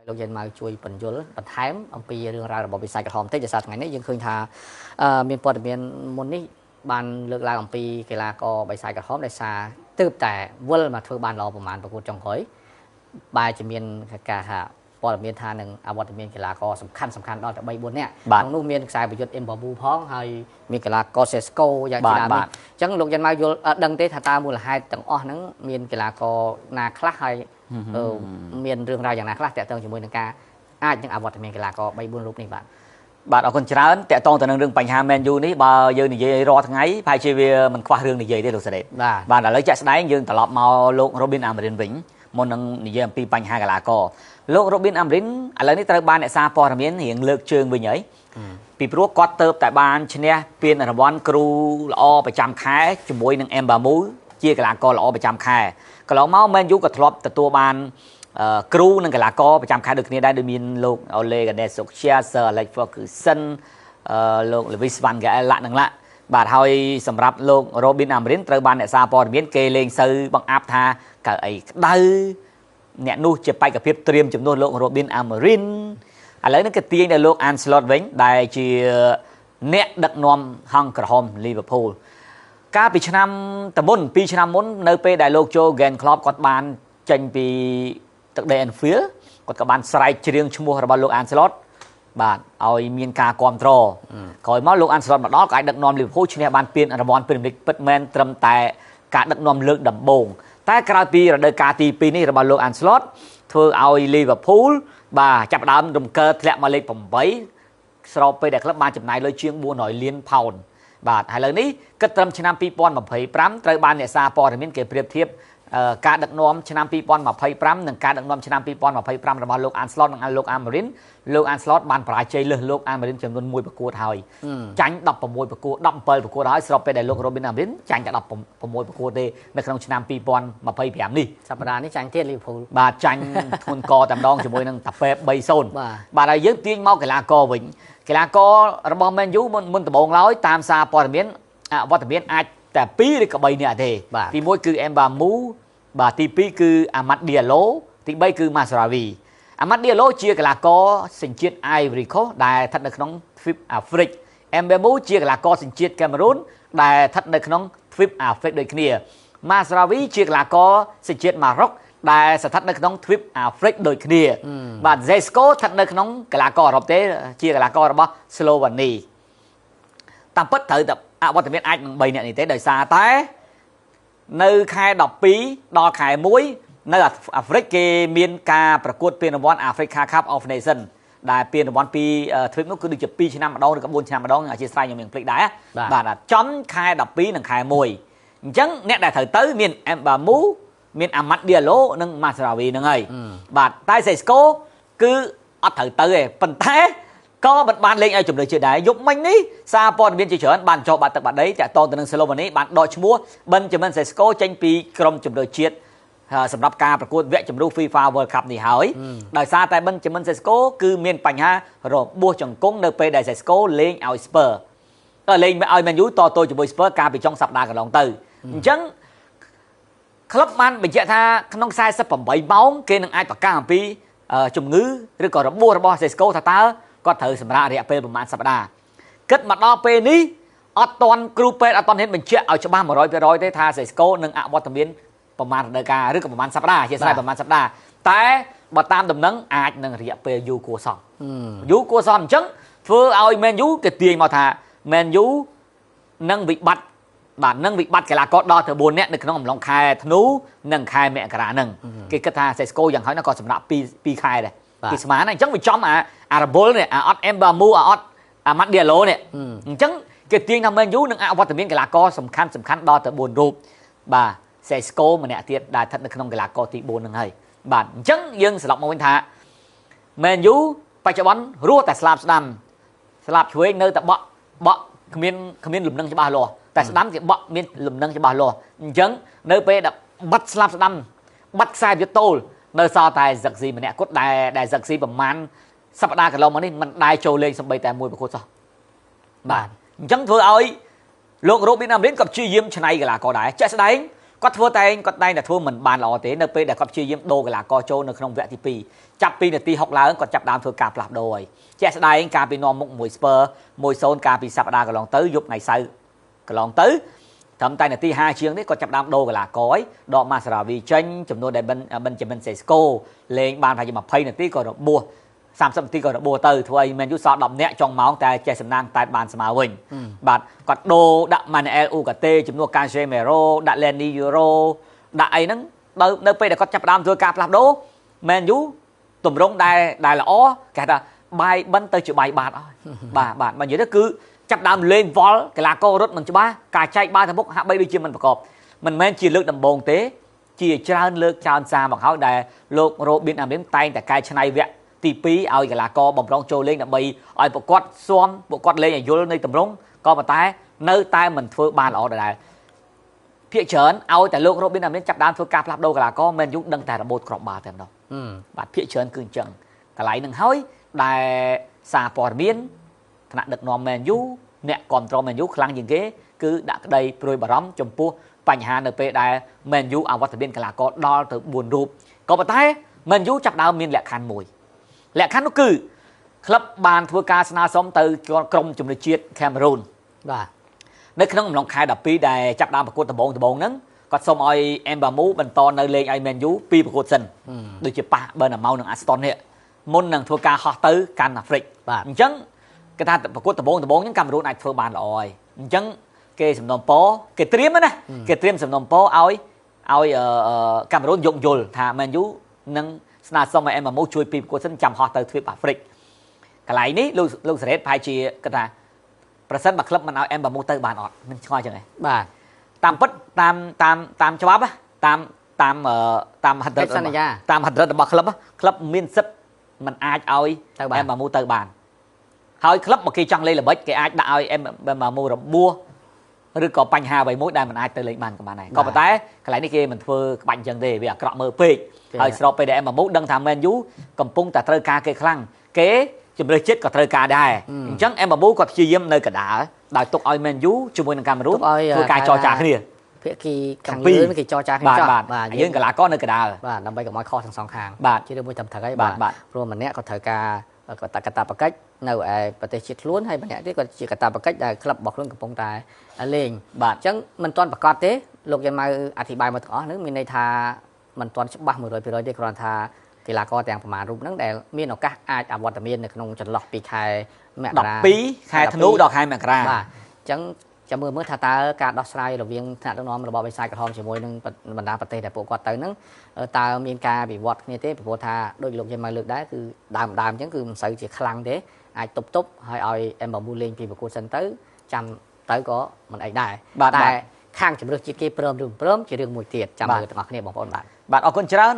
លោកយានមកជួយបញ្យលបន្ថែមអំពីរឿងរ៉ាវរបស់វិស័យក្រហមតិចដោយសារថ្ងៃនេះយើងឃើញថាមានព័ត៌មានមុននេះបានលើកឡើងអំពីកីឡាករបិសាយក្រហមដែលសារទើបតែវិលមកធ្វើបានល្អប្រមាណប្រកួតចុងក្រោយបែរជាមានការថាព័ត៌មានថានឹងអវត្តមានកីឡាករសំខាន់ដល់តែ3 4នាក់ក្នុងនោះមានខ្សែប្រយុទ្ធអ៊ីមបាប៊ូផងហើយមានកីឡាករសេស្កូយ៉ាងជាដើមអញ្ចឹងលោកយានមកយល់ដឹងទេថាតើមូលហេតុទាំងអស់ហ្នឹងមានកីឡាករណាខ្លះហើយមានរឿងរ៉ាវយ៉ាងណាខ្លះតាក់ទងជាមួយនឹងការអាចនឹងអវត្តមានកីឡាករ3 4រូបនេះបាទអរគុណច្រើនតាក់ទងទៅនឹងរឿងបញ្ហា Man U នេះបើយើងនិយាយរាល់ថ្ងៃប្រហែលជាវាមិនខ្វះរឿងនិយាយទេលោកសេរីបាទឥឡូវចាក់ស្ដែងយើងត្រឡប់មកលោក Robin Amarin វិញមុននឹងនិយាយអំពីបញ្ហាកីឡាករលោក Robin Amarin ឥឡូវនេះត្រូវបានអ្នកសារព័ត៌មានរៀងលើកជើងវិញហើយពីព្រោះគាត់ទៅតែបានឈ្នះពានរង្វាន់គ្រូល្អប្រចាំខែជាមួយនឹង Mbamu ជាកីឡាករល្អប្រចាំខែកន្លងមក Man U ក៏ធ្លាប់ទទួលបានគ្រូនិងកីឡាករប្រចាំខែដូចគ្នាដែរដូចមានលោក Ole Gunnar Solskjaer Sir Alex Ferguson លោក Louis van Gaal នឹងឡាបាទហើយសម្រាប់លោក Robin Amarin ត្រូវបានអ្នកសារព័ត៌មានគេលេងសូវបង្អាប់ថាកៅអីក្តៅអ្នកនោះជាបេក្ខភាពត្រៀមជំនួសលោក Robin Amarin ឥឡូវនេះគេទាញដល់លោក Ancelotti វិញដែលជាអ្នកដឹកនាំហង្សក្រហម Liverpool កាលពីឆ្នាំតមុន2 ឆ្នាំមុននៅពេលដែលលោក Jurgen Klopp គាត់បានចេញពីទឹកដី Anfield គាត់ក៏បានស្រែកច្រៀងឈ្មោះរបស់លោក Ancelotti បាទឲ្យមានការគ្រប់គ្រងក្រោយមកលោក Ancelotti មកដល់ក៏អាចដឹកនាំ Liverpool ឈ្នះបានពានរង្វាន់ Premier League ពិតមែនត្រឹមតែការដឹកនាំលើកដំបូងតែក្រោយពីរដូវកាលទី2នេះរបស់លោក Ancelotti ធ្វើឲ្យ Liverpool បាទចាប់ផ្ដើមរំកើធ្លាក់មកលេខ8ស្របពេលដែលក្លឹបបានចំណាយលុយជាង400 លានផោនបាទហើយឥឡូវនេះគិតត្រឹមឆ្នាំ2025ត្រូវបានអ្នកសារព័ត៌មានគេប្រៀបធៀបការដឹកនាំឆ្នាំ2025និងការដឹកនាំឆ្នាំ2025របស់លោក Ancelotti និងលោក Amarin លោក Ancelotti បានបរាជ័យលើសលោក Amarin ចំនួន1ប្រកួតហើយចាញ់16ប្រកួត17ប្រកួតហើយស្របពេលដែលលោក Robin Amarin ចាញ់តែ16ប្រកួតទេនៅក្នុងឆ្នាំ2025នេះសប្តាហ៍នេះចាញ់ទៀត Liverpool បាទចាញ់ធ្ងន់កតែម្ដងជាមួយនឹងតាប៉េ 3-0 បាទហើយយើងទាញមកកីឡាករវិញកីឡាកររបស់ Man U មុនដំបូងឡើយតាមសារព័ត៌មានអវត្តមានអាចតែ2ឬក៏3នាក់ទេទី1គឺ Mbamu បាទទី2គឺ Amad Diallo ទី3គឺ Mazraoui Amad Diallo ជាកីឡាករសញ្ជាតិ Ivory Coast ដែលស្ថិតនៅក្នុងទ្វីបអាហ្វ្រិក Mbamu ជាកីឡាករសញ្ជាតិ Cameroon ដែលស្ថិតនៅក្នុងទ្វីបអាហ្វ្រិកដូចគ្នា Mazraoui ជាកីឡាករសញ្ជាតិ Maroc ដែលស្ថិតនៅក្នុងទ្វីបអាហ្វ្រិកដូចគ្នាបាទ Zesco ស្ថិតនៅក្នុងកីឡាករអឺរ៉ុបទេជាកីឡាកររបស់ Slovenia តាមពិតត្រូវតែអវត្តមានអាចនឹង3នាក់នេះទេដោយសារតែនៅខែ12ដល់ខែ1នៅអាហ្វ្រិកគេមានការប្រកួតពានរង្វាន់ Africa Cup of Nations ដែលពានរង្វាន់ពីទ្វីបនោះគឺដូចជា2ឆ្នាំម្ដងឬក៏4ឆ្នាំម្ដងអធិស្ឋានខ្ញុំមានភ្លេចដែរបាទចំខែ12និងខែ1អញ្ចឹងអ្នកដែលត្រូវទៅមាន Mbamu មាន Amad Diallo និង Mazraoui ហ្នឹងហើយបាទតែ Sesko គឺអត់ត្រូវទៅទេប៉ុន្តែក៏មិនបានលេងឲ្យជំនឿជាដែរយប់មិញនេះសារព័ត៌មានជាច្រើនបានចោះបាត់ទឹកបាត់ដីតាក់ទងទៅនឹង Slovenia បានដកឈ្មោះ Benjamin Sesko ចេញពីក្រុមជម្រើសជាតិសម្រាប់ការប្រកួតវគ្គជម្រុះ FIFA World Cup នេះហើយដោយសារតែ Benjamin Sesko គឺមានបញ្ហារបួសជង្គង់នៅពេលដែល Sesko លេងឲ្យ Spurs លេងឲ្យ Man U តទល់ជាមួយ Spurs កាលពីចុងសប្តាហ៍កន្លងទៅអញ្ចឹងក្លឹបបានបញ្ជាក់ថាក្នុង48ម៉ោងគេនឹងអាចប្រកាសអំពីជំងឺឬក៏របួសរបស់ Sesko ថាតើគាត់ត្រូវសម្រាប់រយៈពេលប្រហែលសប្តាហ៍គិតមកដល់ពេលនេះអត់ទាន់គ្រូពេទ្យអត់ទាន់ហ៊ានបញ្ជាក់ឲ្យច្បាស់ 100% ទេថា Sesko នឹងអវត្តមានប្រហែលរដូវកាលឬក៏ប្រហែលសប្តាហ៍ជាស្រ័យប្រហែលសប្តាហ៍តែបើតាមដំណឹងអាចនឹងរយៈពេលយូរគួរសមអញ្ចឹងធ្វើឲ្យ Man U គេទាញមកថា Man U នឹងវិបត្តិកីឡាករដល់ទៅ4នាក់នៅក្នុងអំឡុងខែធ្នូនិងខែមករាហ្នឹងគេគិតថា Sesko យ៉ាងហោចណាស់ក៏សម្រាប់2ខែដែរគេស្មានអញ្ចឹងវាចំអារបុលនេះអត់ Mbamu អត់ Amad Diallo នេះអញ្ចឹងគេទាញថា Man U នឹងអវត្តមានកីឡាករសំខាន់ដល់ទៅ4រូបបាទ Sesko ម្នាក់ទៀតដែលស្ថិតនៅក្នុងកីឡាករទី4ហ្នឹងហើយបាទអញ្ចឹងយើងស្រុកមកវិញថា Man U បច្ចុប្បន្នរស់តែស្លាប់ស្ដាំស្លាប់ឆ្វេងនៅតែបក់គ្មានលំនឹងច្បាស់លាស់តែស្ដាំគេបក់មានលំនឹងច្បាស់លាស់អញ្ចឹងនៅពេលដែលបាត់ស្លាប់ស្ដាំបាត់ខ្សែវាតូលនៅសល់តែ Zirkzee ម្នាក់គត់ដែល Zirkzee ប្រហែលសប្តាហ៍កន្លងមកនេះមិនដែរចូលលេងសំបីតែមួយប្រកួតសោះបាទអញ្ចឹងធ្វើឲ្យលោក Robin Amarin ក៏ព្យាយាមច្នៃកីឡាករដែរជាក់ស្ដែង គាត់ធ្វើតែគាត់តែធ្វើមិនបានល្អទេនៅពេលដែលគាត់ព្យាយាមដូរកីឡាករចូលនៅក្នុងវគ្គទី2ចាប់ពីនាទី60ឡើងគាត់ចាប់ដើមធ្វើការផ្លាស់ប្ដូរហើយជាក់ស្ដែងការពីនាំមុខមួយ Spurs 1-0 ការពីសប្តាហ៍កន្លងទៅយប់ថ្ងៃសៅរ៍កន្លងទៅត្រឹមតែនាទី50ជាងនេះគាត់ចាប់ដើមដូរកីឡាករហើយដក Masraoui ចេញចំនួនដែលBenjamin Sesko លេងបានប្រហែលជា20នាទីក៏របួស30នាទីក៏របួសទៅធ្វើឲ្យ Man U សល់10នាក់ចុងម៉ោងតែចេះសំណាងតែបានស្មើវិញបាទគាត់ដូរដាក់ Manuel Ugarte ជំនួស Casemiro ដាក់ Lenny Yoro ដាក់អីហ្នឹងនៅពេលដែលគាត់ចាប់ផ្ដើមធ្វើការផ្លាស់ប្ដូរ Man U ទម្រង់ដែលល្អគេថាបាយបិណ្ឌទៅជាបាយបាតអស់បាទនិយាយទៅគឺចាប់ដើមលេងវល់កីឡាកររត់មិនច្បាស់ការចែកបាល់ទៅមុខហាក់បីដូចជាមិនប្រកបមិនមែនជាលើកដំបូងទេជាច្រើនលើកច្រើនសារមកហើយដែលលោករ៉ូប៊ីនអាមីនតែងតែកែច្នៃវគ្គទី2ឲ្យកីឡាករបំរុងចូលលេងដើម្បីឲ្យពួកគាត់ស៊ាំពួកគាត់លេងឲ្យយល់នៃទម្រង់ក៏ប៉ុន្តែនៅតែមិនធ្វើបានល្អដដែលភាគច្រើនឲ្យតែលោករ៉ូប៊ីនអាមីនចាប់ដើមធ្វើការផ្លាស់ប្ដូរកីឡាករមិនយុដឹងតែរបូតគ្រាប់បាល់តែម្ដងបាទភាគច្រើនគឺអញ្ចឹងកន្លែងហ្នឹងហើយដែលសារព័ត៌មានថ្នាក់ដឹកនាំ Man U អ្នកគ្រប់គ្រង Man U ខ្លាំងជាងគេគឺដាក់ក្តីព្រួយបារម្ភចំពោះបញ្ហានៅពេលដែល Man U អវត្តមានកីឡាករដល់ទៅ4រូបក៏ប៉ុន្តែ Man U ចាប់ដើមមានលក្ខខណ្ឌមួយលក្ខខណ្ឌនោះគឺក្លឹបបានធ្វើការស្នើសុំទៅក្រុមជម្រើសជាតិ Cameroon បាទនៅក្នុងអំឡុងខែ12ដែលចាប់ដើមប្រកួតដំបូងហ្នឹងគាត់សុំឲ្យ Mbamou បន្តនៅលេងឲ្យ Man U ពីប្រកួតសិនដូចជាប៉ះ Bournemouth និង Aston នេះមុននឹងធ្វើការហោះទៅកាន់អាហ្វ្រិកបាទអញ្ចឹងគេថាប្រកួតដំបូងហ្នឹងកាមេរូនអាចធ្វើបានល្អហើយអញ្ចឹងគេសំណូមពរគេត្រៀមណាគេត្រៀមសំណូមពរឲ្យកាមេរូនយកយល់ថា Man U នឹងស្នើសុំឲ្យ Mbamou ជួយពីប្រកួតសិនចាំហោះទៅទ្វីបអាហ្វ្រិកកន្លែងនេះលោកសេរីតប្រហែលជាគាត់ថាប្រសិនបើក្លឹបមិនឲ្យ Mbamou ទៅបានអត់មិនឆ្ងល់ចឹងហ៎បាទតាមពិតតាមច្បាប់តាមហត្ថសន្យាតាមហត្ថរបស់ក្លឹបមានសិទ្ធិមិនអាចឲ្យ Mbamou ទៅបានហើយក្លឹបមកគេចង់លេងល្បិចគេអាចដាក់ឲ្យ Mbamou របួសឬក៏បញ្ហាអ្វីមួយដែលមិនអាចទៅលេងបានក៏បានដែរក៏ប៉ុន្តែកន្លែងនេះគេមិនធ្វើក្បាច់អញ្ចឹងទេវាអាក្រក់មើលពេកហើយស្របពេលដែល Mbamou ដឹងថា Man U កំពុងតែត្រូវការគេខ្លាំងគេជំរឿជាតិក៏ត្រូវការដែរអញ្ចឹង Mbamou គាត់ព្យាយាមនៅកណ្ដាលដោយទុកឲ្យ Man U ជាមួយនឹងកាមេរូនធ្វើការចរចាគ្នាភាគីខាងលើគេចរចាគ្នាចោះបាទយើងកីឡាករនៅកណ្ដាលបាទដើម្បីកុំឲ្យខុសទាំងសងខាងជារឿងមួយត្រឹមត្រូវហើយបាទព្រោះម្នាក់ក៏ត្រូវការកតាបកិច្ចនៅឯប្រទេសជាតិខ្លួនហើយម្នាក់ទៀតក៏ជាកតាបកិច្ចដែលក្លឹបរបស់ខ្លួនកំពុងតែលេងបាទអញ្ចឹងមិនទាន់ប្រកាសទេលោកយ៉ាម៉ៅអធិប្បាយមកទាំងអស់ហ្នឹងមានន័យថាមិនទាន់ច្បាស់ 100% ទេគ្រាន់ថាកីឡាករទាំងប្រមាណរូបហ្នឹងដែលមានឱកាសអាចអវត្តមាននៅក្នុងចន្លោះពីខែមករា12ខែធ្នូដល់ខែមករាបាទអញ្ចឹងចាំមើលថាតើការដោះស្រាយរវាងថ្នាក់ដឹកនាំរបស់បិសាចក្រហមជាមួយនឹងបណ្ដាប្រទេសដែលពួកគាត់ទៅហ្នឹងតើមានការវិវត្តគ្នាទេព្រោះថាដូចលោកយើងមកលើកដែរគឺដើមអញ្ចឹងគឺមិនសូវជាខ្លាំងទេអាចទប់ហើយឲ្យ Mbamou លេងពីប្រកួតសិនទៅចាំទៅក៏មិនអីដែរតែខាងជំរឿសជាតិគេព្រមឬមិនព្រមជារឿងមួយទៀតចាំមើលទាំងអស់គ្នាបងប្អូនបាទអរគុណច្រើន